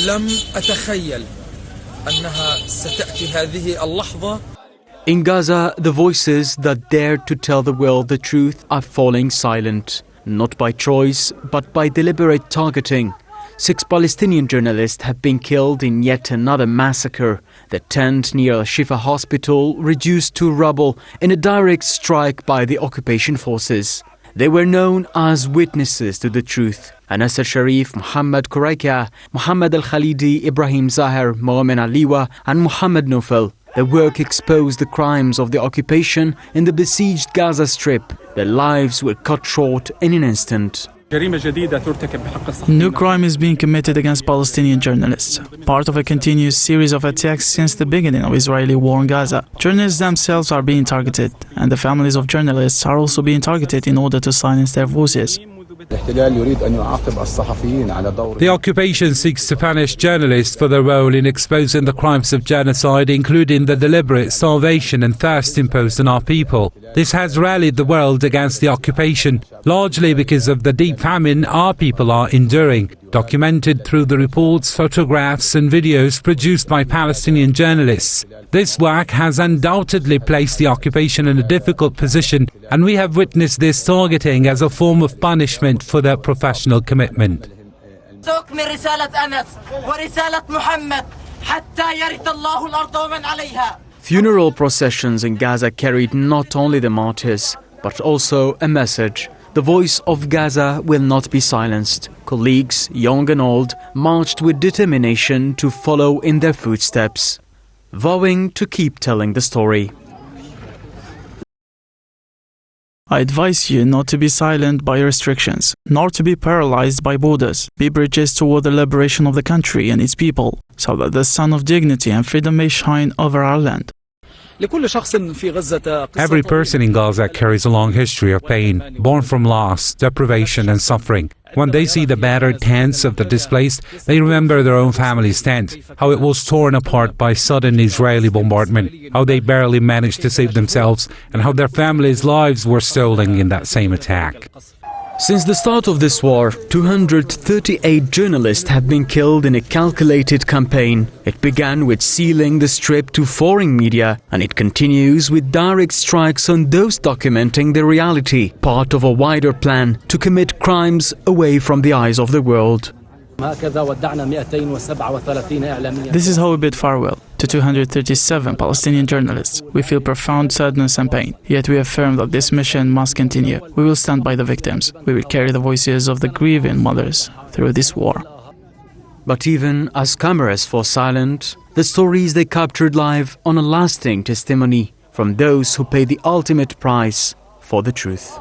لم أتخيل أنها ستأتي هذه اللحظة. In Gaza, the voices that dared to tell the world the truth are falling silent, not by choice, but by deliberate targeting. 6 Palestinian journalists have been killed in yet another massacre. The tent near Al-Shifa hospital reduced to rubble in a direct strike by the occupation forces. They were known as witnesses to the truth. Anas al-Sharif, Muhammad Koraika, Muhammad al-Khalidi, Ibrahim Zahar, Mohamed Aliwa and Muhammad Nufel. Their work exposed the crimes of the occupation in the besieged Gaza Strip. Their lives were cut short in an instant. New crime is being committed against Palestinian journalists, part of a continuous series of attacks since the beginning of Israeli war in Gaza. Journalists themselves are being targeted, and the families of journalists are also being targeted in order to silence their voices. The occupation seeks to punish journalists for their role in exposing the crimes of genocide, including the deliberate starvation and thirst imposed on our people. This has rallied the world against the occupation, largely because of the deep famine our people are enduring, documented through the reports, photographs and videos produced by Palestinian journalists. This work has undoubtedly placed the occupation in a difficult position, and we have witnessed this targeting as a form of punishment for their professional commitment. Funeral processions in Gaza carried not only the martyrs, but also a message. The voice of Gaza will not be silenced. Colleagues, young and old, marched with determination to follow in their footsteps, vowing to keep telling the story. I advise you not to be silent by restrictions, nor to be paralyzed by borders. Be bridges toward the liberation of the country and its people, so that the sun of dignity and freedom may shine over our land. Every person in Gaza carries a long history of pain, born from loss, deprivation and suffering. When they see the battered tents of the displaced, they remember their own family's tent, how it was torn apart by sudden Israeli bombardment, how they barely managed to save themselves, and how their families' lives were stolen in that same attack. Since the start of this war, 238 journalists have been killed in a calculated campaign. It began with sealing the strip to foreign media, and it continues with direct strikes on those documenting the reality, part of a wider plan to commit crimes away from the eyes of the world. This is how we bid farewell to 237 Palestinian journalists. We feel profound sadness and pain, yet we affirm that this mission must continue. We will stand by the victims. We will carry the voices of the grieving mothers through this war. But even as cameras fall silent, the stories they captured live on a lasting testimony from those who pay the ultimate price for the truth.